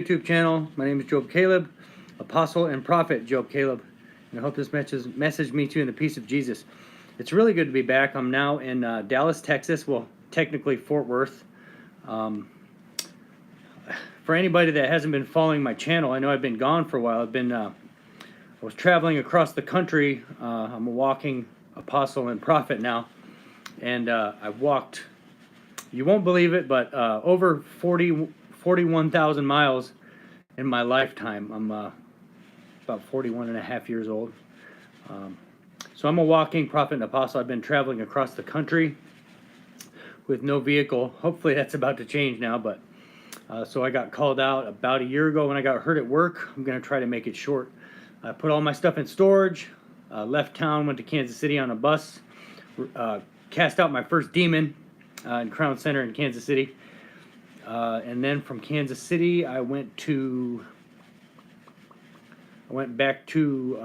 YouTube channel. My name is Job Caleb, Apostle and Prophet Job Caleb, and I hope this message meets you in the peace of Jesus. It's really good to be back. I'm now in Dallas, Texas. Well, technically Fort Worth. For anybody that hasn't been following my channel, I know I've been gone for a while. I was traveling across the country. I'm a walking apostle and prophet now, and I've walked, you won't believe it, but over 41,000 miles in my lifetime. I'm about 41 and a half years old. So I'm a walking prophet and apostle. I've been traveling across the country with no vehicle. Hopefully that's about to change now, but so I got called out about a year ago when I got hurt at work. I'm going to try to make it short. I put all my stuff in storage, left town, went to Kansas City on a bus, cast out my first demon in Crown Center in Kansas City. And then from Kansas City, I went back to,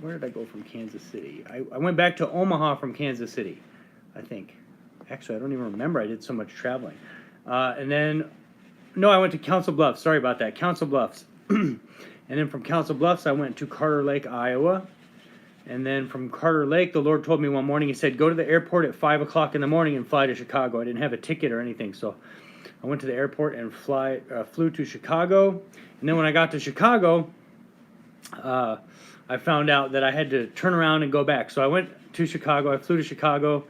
where did I go from Kansas City? I went back to Omaha from Kansas City, I think. Actually, I don't even remember. I did so much traveling. And then, no, I went to Council Bluffs. Sorry about that. Council Bluffs. And then from Council Bluffs, I went to Carter Lake, Iowa. And then from Carter Lake, the Lord told me one morning, He said, go to the airport at 5 o'clock in the morning and fly to Chicago. I didn't have a ticket or anything, so I went to the airport and flew to Chicago. And then when I got to Chicago, I found out that I had to turn around and go back. So I went to Chicago. I flew to Chicago,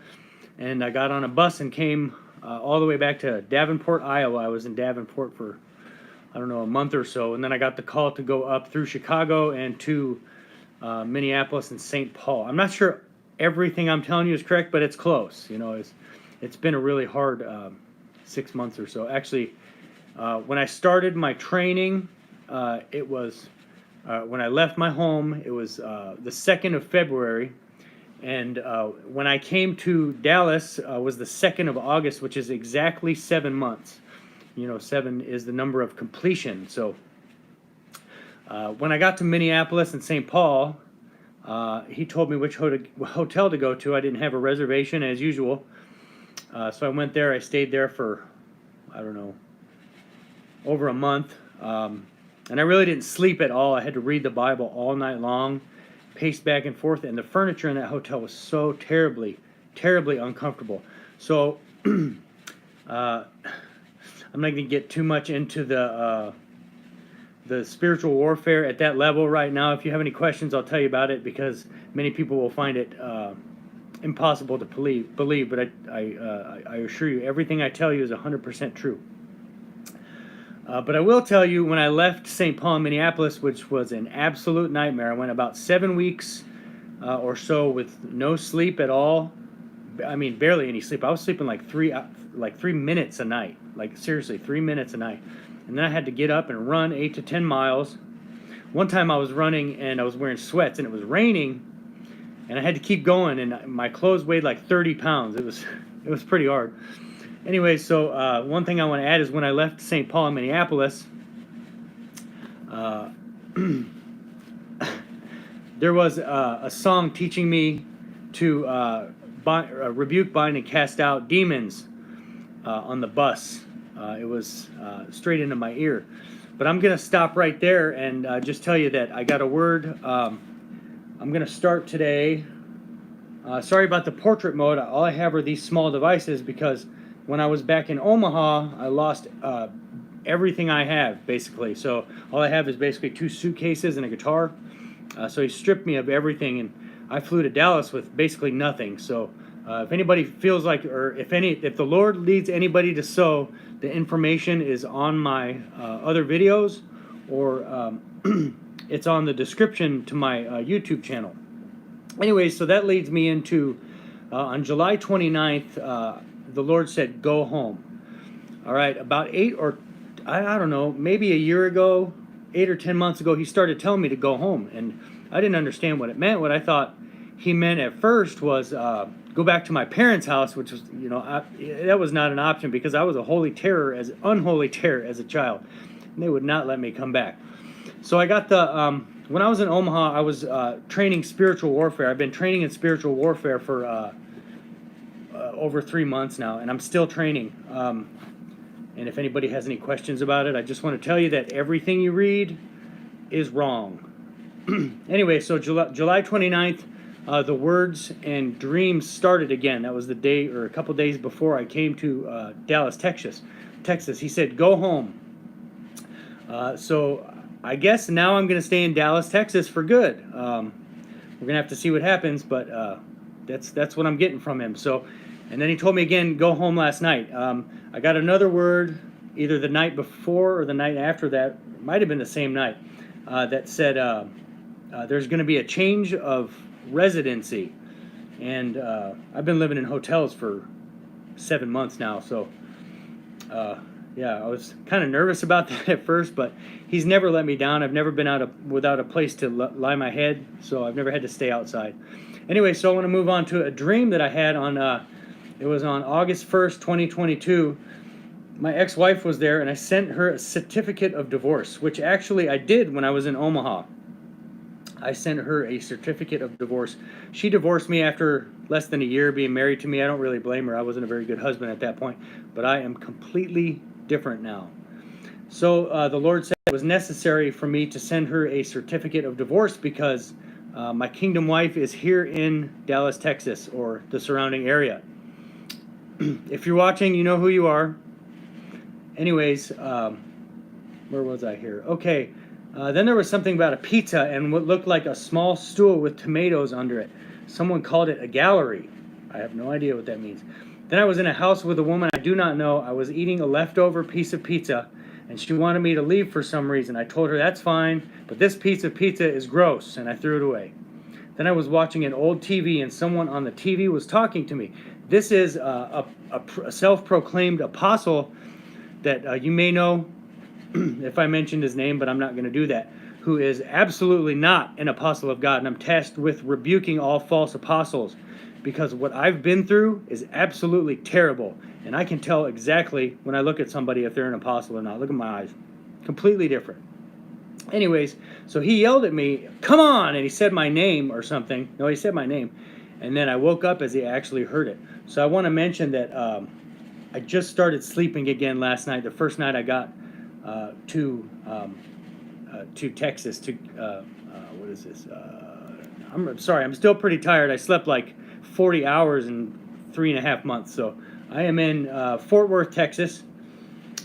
and I got on a bus and came all the way back to Davenport, Iowa. I was in Davenport for, I don't know, a month or so. And then I got the call to go up through Chicago and to Minneapolis and St. Paul. I'm not sure everything I'm telling you is correct, but it's close. You know, it's been a really hard 6 months or so. Actually, when I started my training, it was when I left my home, it was the 2nd of February, and when I came to Dallas was the 2nd of August, which is exactly 7 months. You know, 7 is the number of completion. So when I got to Minneapolis and St. Paul, he told me which hotel to go to. I didn't have a reservation as usual. So I went there. I stayed there for, I don't know, over a month. And I really didn't sleep at all. I had to read the Bible all night long, pace back and forth. And the furniture in that hotel was so terribly, terribly uncomfortable. So I'm not going to get too much into the spiritual warfare at that level right now. If you have any questions, I'll tell you about it, because many people will find it impossible to believe, but I assure you, everything I tell you is 100% true. But I will tell you, when I left St. Paul, Minneapolis, which was an absolute nightmare, I went about 7 weeks or so with no sleep at all. I mean, barely any sleep. I was sleeping like 3 minutes a night, like seriously, 3 minutes a night. And then I had to get up and run 8 to 10 miles. One time I was running and I was wearing sweats and it was raining. And I had to keep going, and my clothes weighed like 30 pounds. It was pretty hard. Anyway, so one thing I want to add is when I left St. Paul and Minneapolis, there was a song teaching me to rebuke, bind, and cast out demons on the bus. It was straight into my ear. But I'm going to stop right there and just tell you that I got a word. I'm going to start today. Sorry about the portrait mode. All I have are these small devices because when I was back in Omaha, I lost everything I have, basically. So all I have is basically 2 suitcases and a guitar. So he stripped me of everything, and I flew to Dallas with basically nothing. So if anybody feels like, or if the Lord leads anybody to sow, the information is on my other videos, or it's on the description to my YouTube channel. Anyway, so that leads me into, on July 29th, the Lord said, go home. All right, about I don't know, maybe a year ago, 8 or 10 months ago, He started telling me to go home. And I didn't understand what it meant. What I thought He meant at first was go back to my parents' house, which was, you know, that was not an option because I was a unholy terror as a child. And they would not let me come back. So I got when I was in Omaha, I was training spiritual warfare. I've been training in spiritual warfare for over 3 months now, and I'm still training. And if anybody has any questions about it, I just want to tell you that everything you read is wrong. Anyway, so July 29th, the words and dreams started again. That was the day or a couple days before I came to Dallas, Texas. He said, go home. So I guess now I'm going to stay in Dallas, Texas for good. We're going to have to see what happens, but that's what I'm getting from him. So, and then he told me again, go home last night. I got another word either the night before or the night after that. It might have been the same night that said there's going to be a change of residency. And I've been living in hotels for 7 months now, so yeah, I was kind of nervous about that at first, but he's never let me down. I've never been without a place to lie my head, so I've never had to stay outside. Anyway, so I want to move on to a dream that I had on, it was on August 1st, 2022. My ex-wife was there, and I sent her a certificate of divorce, which actually I did when I was in Omaha. I sent her a certificate of divorce. She divorced me after less than a year being married to me. I don't really blame her. I wasn't a very good husband at that point, but I am completely different now. So the Lord said it was necessary for me to send her a certificate of divorce because my kingdom wife is here in Dallas, Texas, or the surrounding area. If you're watching, you know who you are. Anyways, where was I here? Okay. Then there was something about a pizza and what looked like a small stool with tomatoes under it. Someone called it a gallery. I have no idea what that means. Then I was in a house with a woman I do not know. I was eating a leftover piece of pizza, and she wanted me to leave for some reason. I told her that's fine, but this piece of pizza is gross, and I threw it away. Then I was watching an old TV, and someone on the TV was talking to me. This is a self-proclaimed apostle that you may know if I mentioned his name, but I'm not going to do that, who is absolutely not an apostle of God. And I'm tasked with rebuking all false apostles because what I've been through is absolutely terrible. And I can tell exactly when I look at somebody if they're an apostle or not. Look at my eyes. Completely different. Anyways, so he yelled at me, come on, and he said my name or something. No, he said my name. And then I woke up as he actually heard it. So I want to mention that I just started sleeping again last night, the first night I got to Texas. What is this? I'm sorry, I'm still pretty tired. I slept like 40 hours in 3.5 months. So I am in Fort Worth, Texas.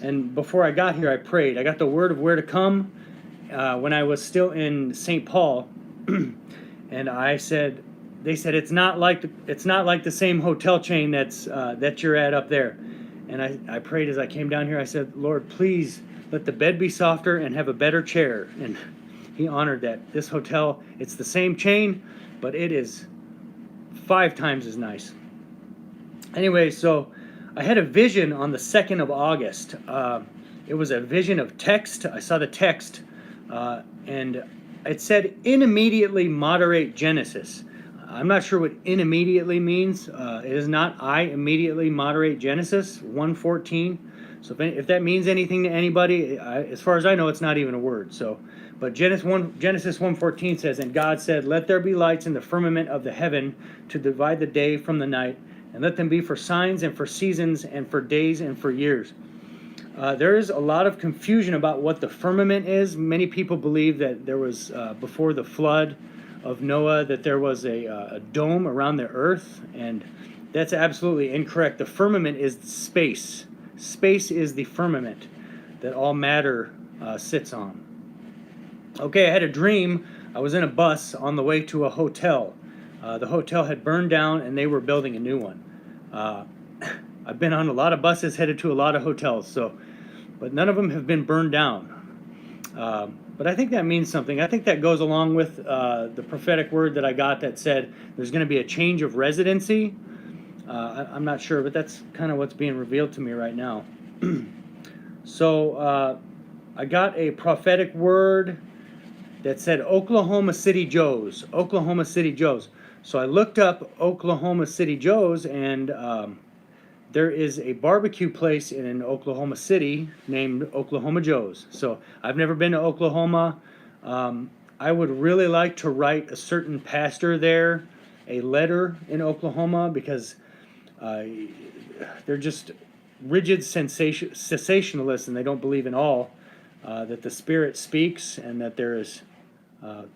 And before I got here, I prayed. I got the word of where to come when I was still in St. Paul, and they said it's not like the same hotel chain that you're at up there. And I prayed as I came down here. I said, Lord, please let the bed be softer and have a better chair. And he honored that. This hotel, it's the same chain, but it is 5 times as nice. Anyway, so I had a vision on the 2nd of August. It was a vision of text. I saw the text, and it said, "In immediately moderate Genesis." I'm not sure what "in immediately" means. It is not "I immediately moderate Genesis 1:14." So if that means anything to anybody, as far as I know, it's not even a word. So, but Genesis 1:14 says, "And God said, Let there be lights in the firmament of the heaven to divide the day from the night, and let them be for signs and for seasons and for days and for years." There is a lot of confusion about what the firmament is. Many people believe that there was, before the flood of Noah, that there was a dome around the earth, and that's absolutely incorrect. The firmament is space. Space is the firmament that all matter sits on. Okay, I had a dream. I was in a bus on the way to a hotel. The hotel had burned down, and they were building a new one. I've been on a lot of buses headed to a lot of hotels, but none of them have been burned down. But I think that means something. I think that goes along with the prophetic word that I got that said there's going to be a change of residency. I'm not sure, but that's kind of what's being revealed to me right now. So I got a prophetic word that said Oklahoma City Joe's. Oklahoma City Joe's. So I looked up Oklahoma City Joe's, and there is a barbecue place in Oklahoma City named Oklahoma Joe's. So I've never been to Oklahoma. I would really like to write a certain pastor there a letter in Oklahoma because they're just rigid cessationalists, and they don't believe in all, that the Spirit speaks and that there is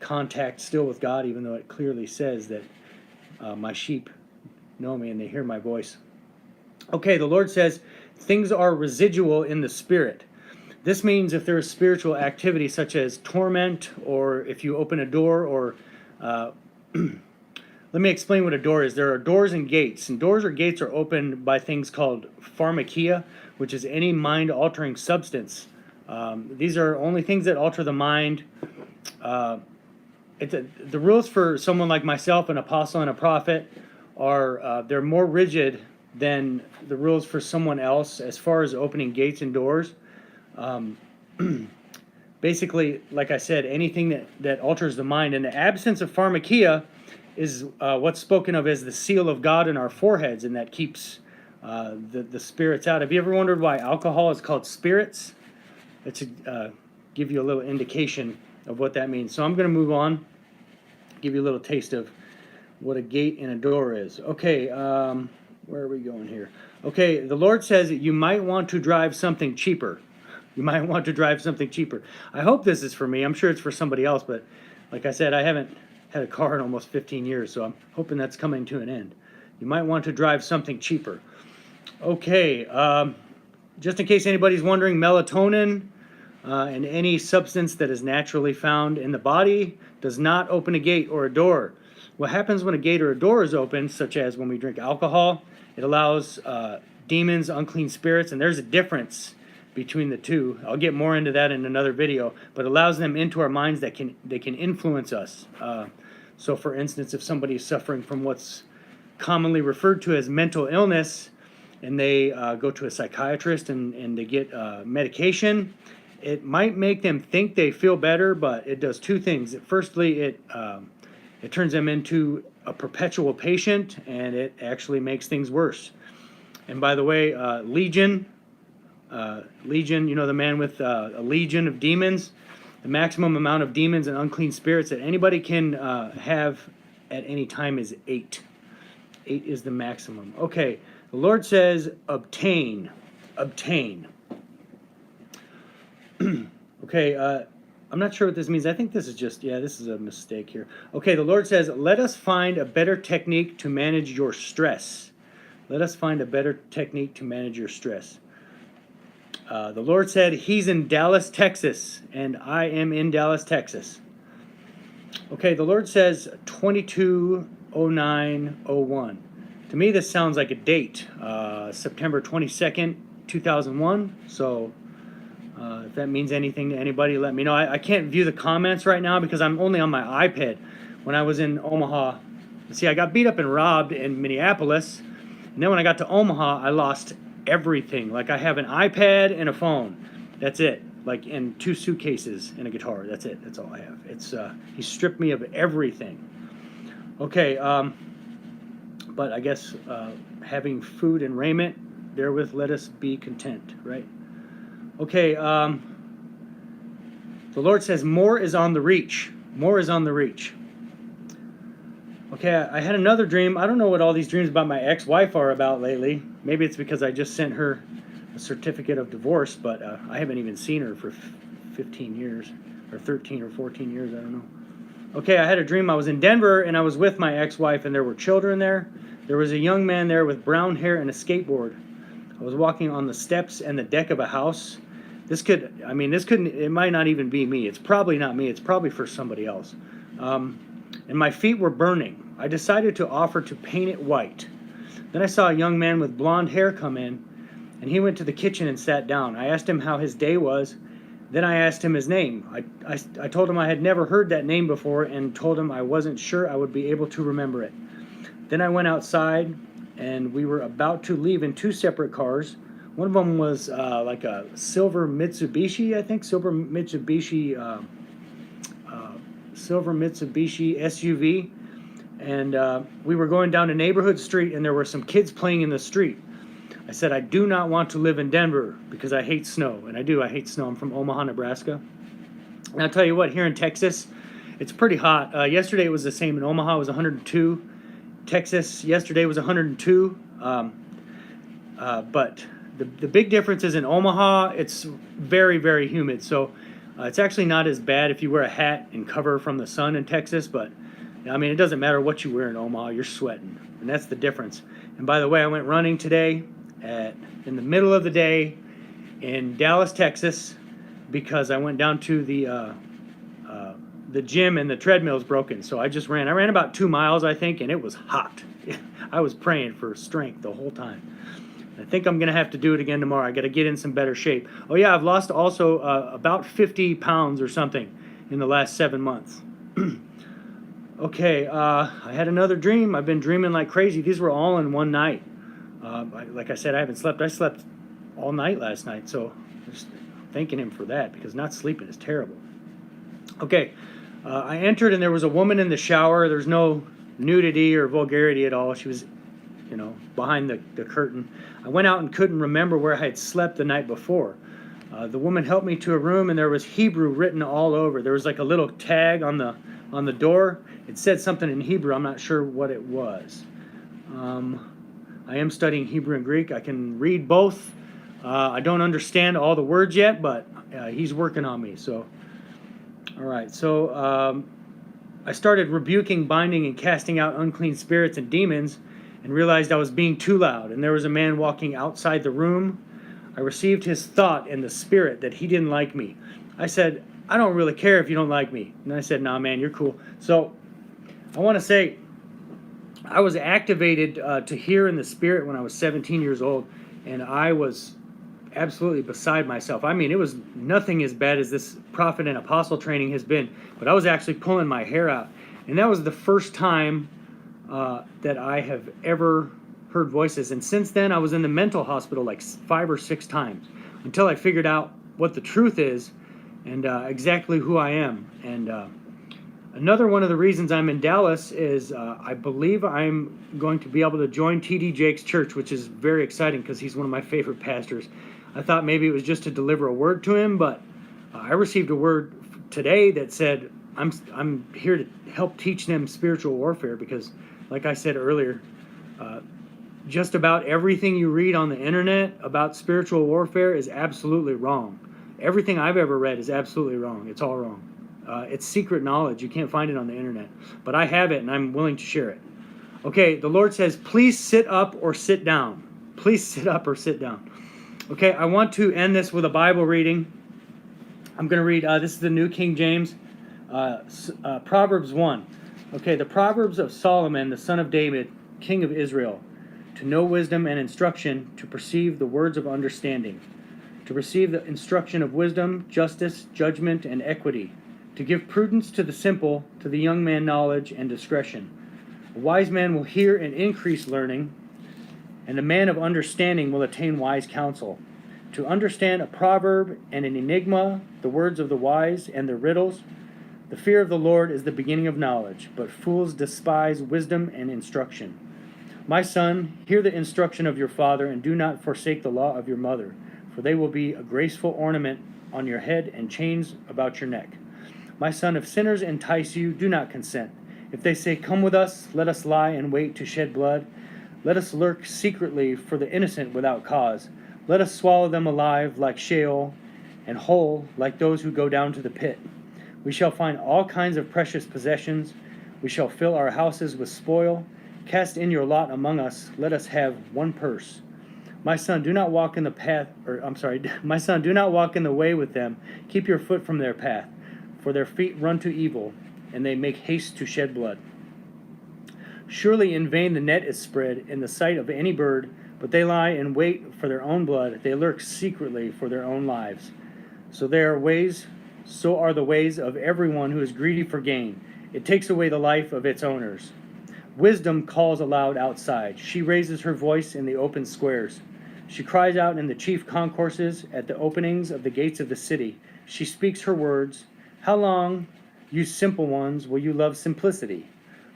contact still with God, even though it clearly says that my sheep know me and they hear my voice. Okay, the Lord says things are residual in the Spirit. This means if there is spiritual activity such as torment, or if you open a door, or let me explain what a door is. There are doors and gates, and doors or gates are opened by things called pharmakia, which is any mind-altering substance. These are only things that alter the mind. The rules for someone like myself, an apostle and a prophet, are they're more rigid than the rules for someone else as far as opening gates and doors. Basically, like I said, anything that alters the mind. In the absence of pharmakia is what's spoken of as the seal of God in our foreheads, and that keeps the spirits out. Have you ever wondered why alcohol is called spirits? It's to give you a little indication of what that means. So I'm going to move on, give you a little taste of what a gate and a door is. Okay, where are we going here? Okay, the Lord says that you might want to drive something cheaper. You might want to drive something cheaper. I hope this is for me. I'm sure it's for somebody else, but like I said, I haven't had a car in almost 15 years, so I'm hoping that's coming to an end. You might want to drive something cheaper. Okay, just in case anybody's wondering, melatonin and any substance that is naturally found in the body does not open a gate or a door. What happens when a gate or a door is open, such as when we drink alcohol, it allows demons, unclean spirits, and there's a difference between the two. I'll get more into that in another video, but allows them into our minds that they can influence us. So for instance, if somebody is suffering from what's commonly referred to as mental illness, and they go to a psychiatrist and they get medication, it might make them think they feel better, but it does two things. Firstly, it turns them into a perpetual patient, and it actually makes things worse. And by the way, Legion, you know, the man with a legion of demons, the maximum amount of demons and unclean spirits that anybody can have at any time is 8. 8 is the maximum. Okay, the Lord says, obtain. Obtain. Okay, I'm not sure what this means. I think this is just, this is a mistake here. Okay, the Lord says, let us find a better technique to manage your stress. Let us find a better technique to manage your stress. The Lord said he's in Dallas, Texas, and I am in Dallas, Texas. Okay, the Lord says 220901. To me, this sounds like a date, September 22nd, 2001. So if that means anything to anybody, let me know. I can't view the comments right now because I'm only on my iPad. When I was in Omaha, see, I got beat up and robbed in Minneapolis, and then when I got to Omaha, I lost everything. Like, I have an iPad and a phone. That's it. Like, and 2 suitcases and a guitar. That's it. That's all I have. It's he stripped me of everything. Okay, but I guess having food and raiment, therewith let us be content, right? Okay, the Lord says more is on the reach. More is on the reach. Okay, I had another dream. I don't know what all these dreams about my ex-wife are about lately. Maybe it's because I just sent her a certificate of divorce, but I haven't even seen her for 15 years, or 13 or 14 years, I don't know. Okay, I had a dream. I was in Denver, and I was with my ex-wife, and there were children there. There was a young man there with brown hair and a skateboard. I was walking on the steps and the deck of a house. It might not even be me. It's probably not me. It's probably for somebody else. And my feet were burning. I decided to offer to paint it white. Then I saw a young man with blonde hair come in, and he went to the kitchen and sat down. I asked him how his day was. Then I asked him his name. I told him I had never heard that name before and told him I wasn't sure I would be able to remember it. Then I went outside, and we were about to leave in 2 separate cars. One of them was like a silver Mitsubishi, I think, silver Mitsubishi SUV. And we were going down a neighborhood street, and there were some kids playing in the street. I said, I do not want to live in Denver because I hate snow. And I do. I hate snow. I'm from Omaha, Nebraska. And I'll tell you what, here in Texas, it's pretty hot. Yesterday it was the same in Omaha. It was 102. Texas yesterday was 102. But The big difference is in Omaha, it's very, very humid. So it's actually not as bad if you wear a hat and cover from the sun in Texas. But I mean, it doesn't matter what you wear in Omaha, you're sweating. And that's the difference. And by the way, I went running today in the middle of the day in Dallas, Texas, because I went down to the gym and the treadmill's broken. So I just ran. I ran about 2 miles, I think, and it was hot. I was praying for strength the whole time. I think I'm going to have to do it again tomorrow. I got to get in some better shape. Oh, yeah, I've lost also about 50 pounds or something in the last 7 months. Okay, I had another dream. I've been dreaming like crazy. These were all in one night. Like I said, I haven't slept. I slept all night last night, so just thanking him for that, because not sleeping is terrible. Okay, I entered and there was a woman in the shower. There's no nudity or vulgarity at all. She was, behind the curtain. I went out and couldn't remember where I had slept the night before. The woman helped me to a room, and there was Hebrew written all over. There was like a little tag on the door. It said something in Hebrew. I'm not sure what it was. I am studying Hebrew and Greek. I can read both. I don't understand all the words yet, but he's working on me. So, all right. So I started rebuking, binding, and casting out unclean spirits and demons, and realized I was being too loud. And there was a man walking outside the room. I received his thought in the spirit that he didn't like me. I said, I don't really care if you don't like me. And I said, nah, man, you're cool. So I want to say, I was activated to hear in the spirit when I was 17 years old, and I was absolutely beside myself. I mean, it was nothing as bad as this prophet and apostle training has been, but I was actually pulling my hair out. And that was the first time that I have ever heard voices. And since then, I was in the mental hospital like 5 or 6 times until I figured out what the truth is and exactly who I am. And another one of the reasons I'm in Dallas is I believe I'm going to be able to join T.D. Jake's church, which is very exciting because he's one of my favorite pastors. I thought maybe it was just to deliver a word to him, but I received a word today that said I'm here to help teach them spiritual warfare, because like I said earlier, just about everything you read on the internet about spiritual warfare is absolutely wrong. Everything I've ever read is absolutely wrong. It's all wrong. It's secret knowledge. You can't find it on the internet. But I have it, and I'm willing to share it. Okay, the Lord says, please sit up or sit down. Please sit up or sit down. Okay, I want to end this with a Bible reading. I'm going to read, this is the New King James, Proverbs 1. Okay, the Proverbs of Solomon, the son of David, king of Israel, to know wisdom and instruction, to perceive the words of understanding, to receive the instruction of wisdom, justice, judgment, and equity, to give prudence to the simple, to the young man knowledge and discretion. A wise man will hear and increase learning, and a man of understanding will attain wise counsel. To understand a proverb and an enigma, the words of the wise and their riddles. The fear of the Lord is the beginning of knowledge, but fools despise wisdom and instruction. My son, hear the instruction of your father, and do not forsake the law of your mother, for they will be a graceful ornament on your head and chains about your neck. My son, if sinners entice you, do not consent. If they say, come with us, let us lie and wait to shed blood. Let us lurk secretly for the innocent without cause. Let us swallow them alive like Sheol, and whole like those who go down to the pit. We shall find all kinds of precious possessions. We shall fill our houses with spoil. Cast in your lot among us. Let us have one purse. My son, do not walk in my son, do not walk in the way with them. Keep your foot from their path, for their feet run to evil, and they make haste to shed blood. Surely in vain the net is spread in the sight of any bird, but they lie in wait for their own blood. They lurk secretly for their own lives. So are the ways of everyone who is greedy for gain. It takes away the life of its owners. Wisdom calls aloud outside. She raises her voice in the open squares. She cries out in the chief concourses, at the openings of the gates of the city. She speaks her words. How long, you simple ones, will you love simplicity?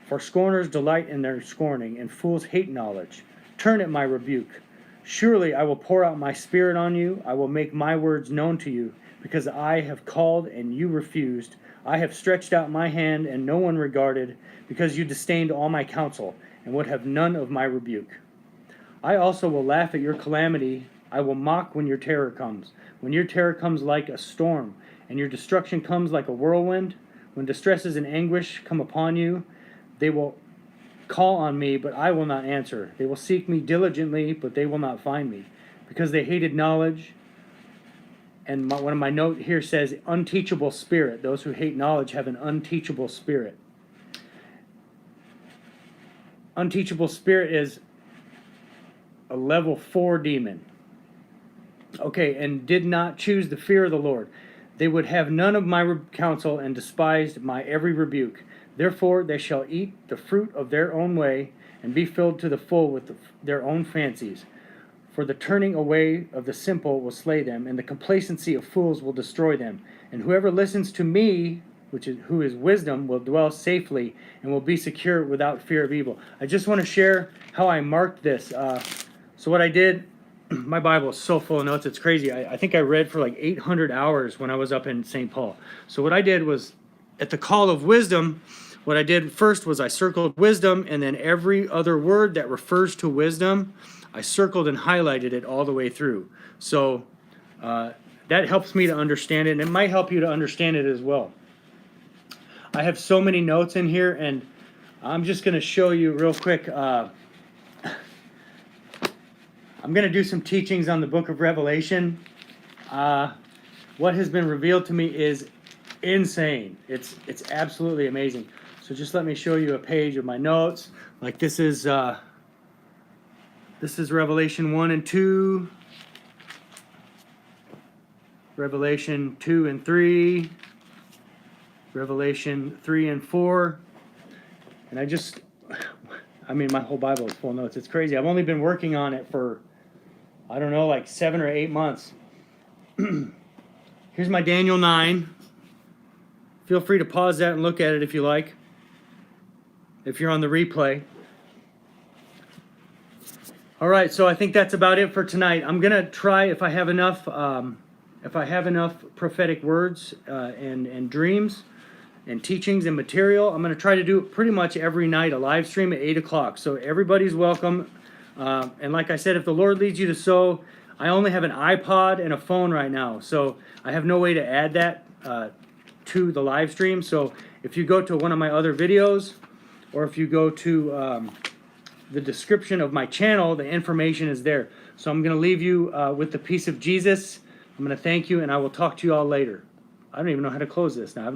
For scorners delight in their scorning, and fools hate knowledge. Turn at my rebuke. Surely I will pour out my spirit on you. I will make my words known to you, because I have called and you refused. I have stretched out my hand and no one regarded, because you disdained all my counsel and would have none of my rebuke. I also will laugh at your calamity. I will mock when your terror comes. When your terror comes like a storm, and your destruction comes like a whirlwind, when distresses and anguish come upon you, they will call on me, but I will not answer. They will seek me diligently, but they will not find me, because they hated knowledge. And one of my note here says, unteachable spirit. Those who hate knowledge have an unteachable spirit. Unteachable spirit is a level 4 demon. Okay, and did not choose the fear of the Lord. They would have none of my counsel and despised my every rebuke. Therefore they shall eat the fruit of their own way and be filled to the full with their own fancies. For the turning away of the simple will slay them, and the complacency of fools will destroy them. And whoever listens to me, who is wisdom, will dwell safely and will be secure without fear of evil. I just want to share how I marked this. So what I did, my Bible is so full of notes, it's crazy. I think I read for like 800 hours when I was up in St. Paul. So what I did was, at the call of wisdom, what I did first was I circled wisdom, and then every other word that refers to wisdom, I circled and highlighted it all the way through. So that helps me to understand it, and it might help you to understand it as well. I have so many notes in here, and I'm just going to show you real quick. I'm going to do some teachings on the book of Revelation. What has been revealed to me is insane. It's absolutely amazing. So just let me show you a page of my notes. Like this is Revelation 1 and 2, Revelation 2 and 3, Revelation 3 and 4. And I mean, my whole Bible is full of notes. It's crazy. I've only been working on it for, I don't know, like 7 or 8 months. Here's my Daniel 9. Feel free to pause that and look at it if you like, if you're on the replay. All right, so I think that's about it for tonight. I'm gonna try, if I have enough prophetic words and dreams and teachings and material, I'm gonna try to do it pretty much every night, a live stream at 8 o'clock. So everybody's welcome. And like I said, if the Lord leads you to sow, I only have an iPod and a phone right now, so I have no way to add that to the live stream. So if you go to one of my other videos, or if you go to the description of my channel, the information is there. So I'm going to leave you with the peace of Jesus. I'm going to thank you, and I will talk to you all later. I don't even know how to close this now.